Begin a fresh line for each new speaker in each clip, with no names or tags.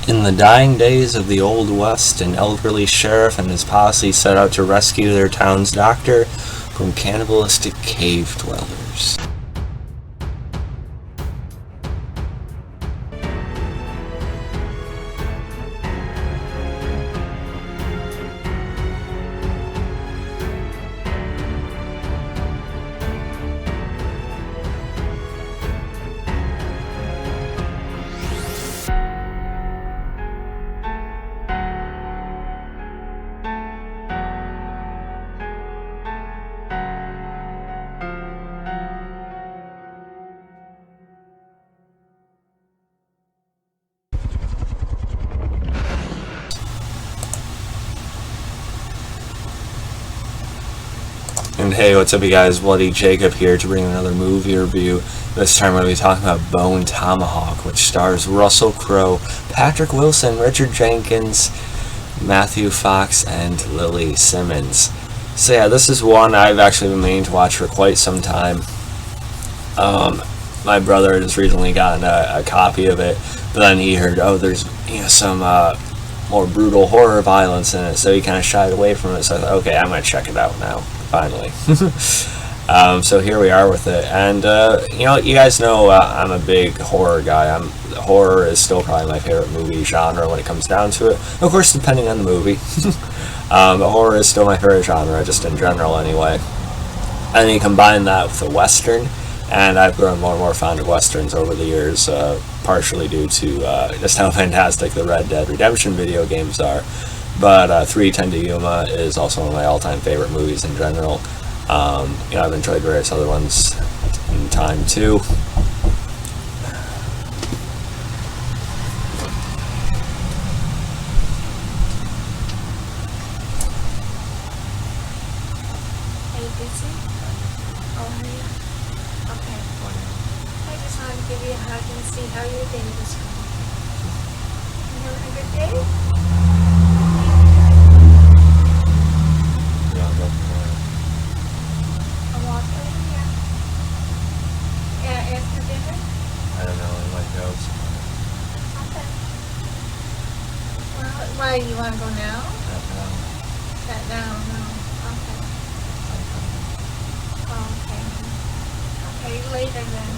In the dying days of the Old West, an elderly sheriff and his posse set out to rescue their town's doctor from cannibalistic cave dwellers. And hey, what's up you guys, Bloody Jacob here to bring another movie review. This time we're going to be talking about Bone Tomahawk, which stars Russell Crowe, Patrick Wilson, Richard Jenkins, Matthew Fox, and Lily Simmons. So yeah, this is one I've actually been meaning to watch for quite some time. My brother has recently gotten a copy of it, but then he heard, oh, there's some more brutal horror violence in it, so he kind of shied away from it. So I thought, okay, I'm going to check it out now. Finally. So here we are with it, and you guys know I'm a big horror guy. Horror is still probably my favorite movie genre when it comes down to it. Of course, depending on the movie. But horror is still my favorite genre, just in general anyway. And you combine that with the Western, and I've grown more and more fond of Westerns over the years, partially due to just how fantastic the Red Dead Redemption video games are. But 310 to Yuma is also one of my all-time favorite movies in general. I've enjoyed various other ones in time too.
Are you busy? Oh, are you? Okay. I just wanted to give you a hug and see how your day was going. You having a good day? Why, you want to go now? Not now, no. Okay. Oh, okay. Okay, later then.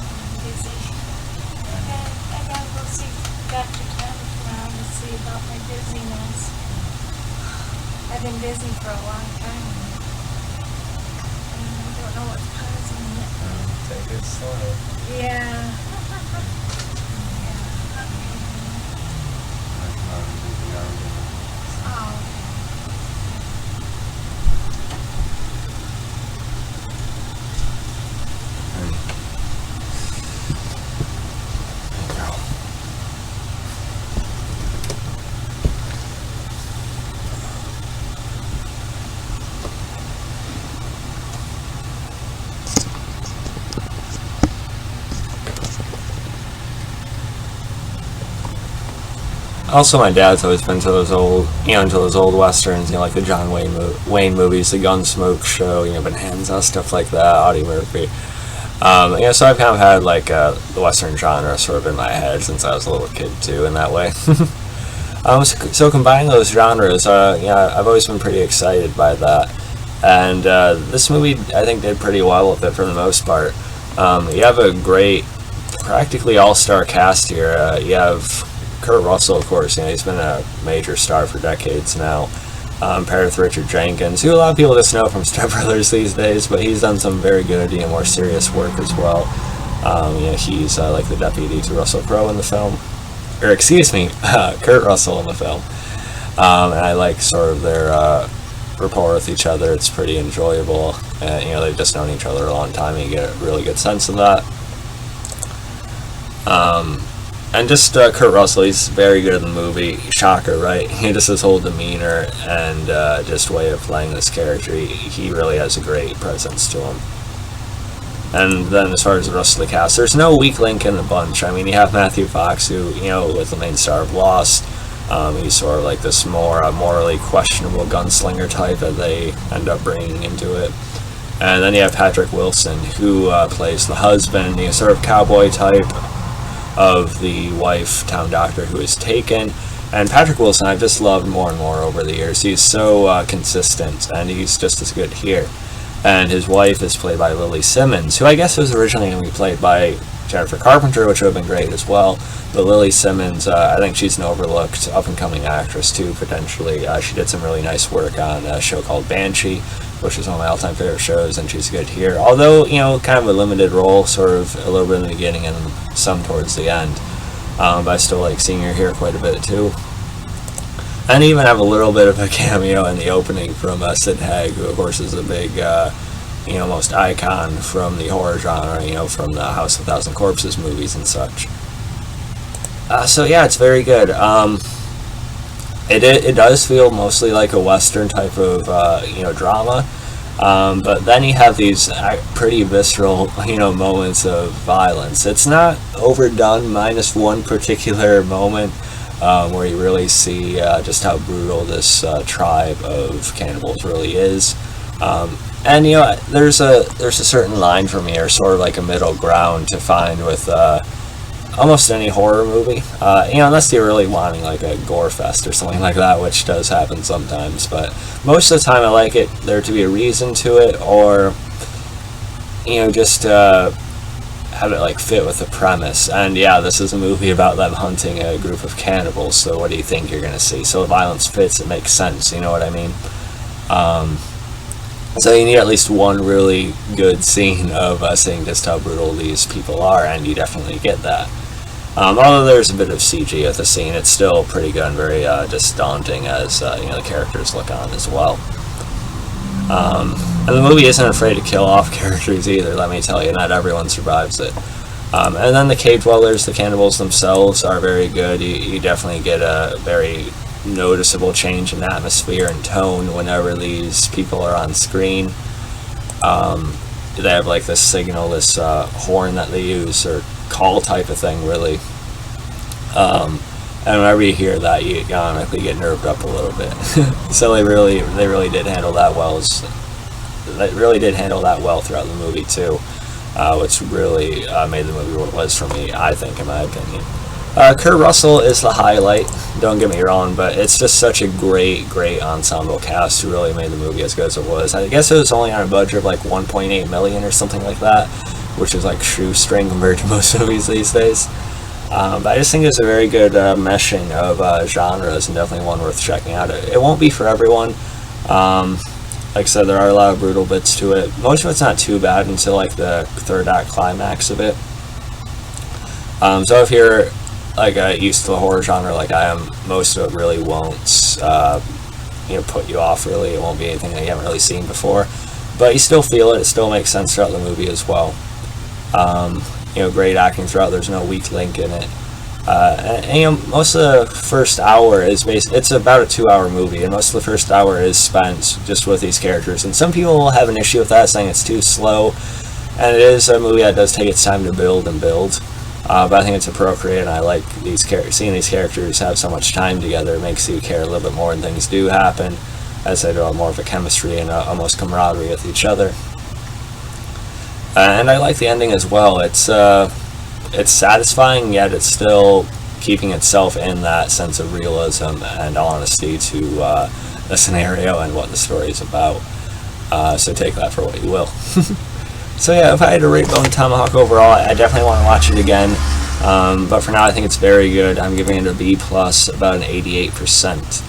I'm busy. I gotta go see Dr. Kevin tomorrow to see about my dizziness. I've been dizzy for a long time. And I don't know what's causing it.
Take it slow.
Yeah.
Also, my dad's always been to those old, into those old westerns, like the John Wayne movies, the Gunsmoke Show, Bonanza, stuff like that, Audie Murphy. So I've kind of had like the western genre sort of in my head since I was a little kid too, in that way. So combining those genres, I've always been pretty excited by that, and this movie I think did pretty well with it for the most part. You have a great, practically all-star cast here. You have Kurt Russell, of course. He's been a major star for decades now, paired with Richard Jenkins, who a lot of people just know from Step Brothers these days, but he's done some very good, more serious work as well. He's like the deputy to Russell Crowe in the film, or excuse me, Kurt Russell in the film. And I like sort of their rapport with each other. It's pretty enjoyable. They've just known each other a long time, and you get a really good sense of that. And just Kurt Russell, he's very good in the movie. Shocker, right? Just his whole demeanor and just way of playing this character. He really has a great presence to him. And then as far as the rest of the cast, there's no weak link in the bunch. I mean, you have Matthew Fox, who, was the main star of Lost. He's sort of like this more morally questionable gunslinger type that they end up bringing into it. And then you have Patrick Wilson, who plays the husband, sort of cowboy type of the wife, town doctor, who is taken. And Patrick Wilson, I've just loved more and more over the years. He's so consistent, and he's just as good here. And his wife is played by Lily Simmons, who I guess was originally going to be played by Jennifer Carpenter, which would have been great as well. But Lily Simmons, I think she's an overlooked up-and-coming actress too, potentially. She did some really nice work on a show called Banshee, which is one of my all-time favorite shows, and she's good here. Although, kind of a limited role, sort of a little bit in the beginning and some towards the end. But I still like seeing her here quite a bit too. And even have a little bit of a cameo in the opening from Sid Haig, who of course is a big, most icon from the horror genre, from the House of a Thousand Corpses movies and such. So yeah, it's very good. It does feel mostly like a Western type of, drama. But then you have these pretty visceral, moments of violence. It's not overdone, minus one particular moment where you really see just how brutal this tribe of cannibals really is. And there's a certain line for me, or sort of like a middle ground to find with almost any horror movie. Unless you're really wanting like a gore fest or something like that, which does happen sometimes. But most of the time, I like it there to be a reason to it, or just have it like fit with the premise. And yeah, this is a movie about them hunting a group of cannibals, so what do you think you're gonna see? So the violence fits, it makes sense, you know what I mean? So you need at least one really good scene of seeing just how brutal these people are, and you definitely get that. Although there's a bit of CG at the scene, it's still pretty good and very just daunting as the characters look on as well. And the movie isn't afraid to kill off characters either, let me tell you. Not everyone survives it. And then the cave dwellers, the cannibals themselves, are very good. You definitely get a very noticeable change in atmosphere and tone whenever these people are on screen. They have like this signal, this horn that they use, or call type of thing, really. And whenever you hear that, you automatically get nerved up a little bit. So they really did handle that well. They really did handle that well throughout the movie too, which really made the movie what it was for me, I think, in my opinion. Kurt Russell is the highlight, don't get me wrong, but it's just such a great ensemble cast who really made the movie as good as it was. I guess it was only on a budget of like $1.8 million or something like that, which is like shoestring compared to most movies these days. But I just think it's a very good meshing of genres, and definitely one worth checking out. It won't be for everyone. Like I said, there are a lot of brutal bits to it. Most of it's not too bad until like the third act climax of it. So if you're like used to the horror genre like I am, most of it really won't put you off. Really, it won't be anything that you haven't really seen before, but you still feel it. It still makes sense throughout the movie as well. Great acting throughout. There's no weak link in it. And most of the first hour is it's about a 2-hour movie, and most of the first hour is spent just with these characters. And some people will have an issue with that, saying it's too slow. And it is a movie that does take its time to build and build. But I think it's appropriate, and I like seeing these characters have so much time together. It makes you care a little bit more when things do happen, as they develop more of a chemistry and almost camaraderie with each other. And I like the ending as well. It's satisfying, yet it's still keeping itself in that sense of realism and honesty to the scenario and what the story is about. So take that for what you will. So yeah, if I had to rate Bone Tomahawk overall, I definitely want to watch it again. But for now, I think it's very good. I'm giving it a B+, about an 88%.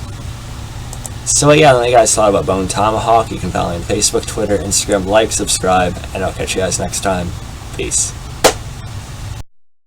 So yeah, let me guys thought about Bone Tomahawk. You can follow me on Facebook, Twitter, Instagram, like, subscribe, and I'll catch you guys next time. Peace.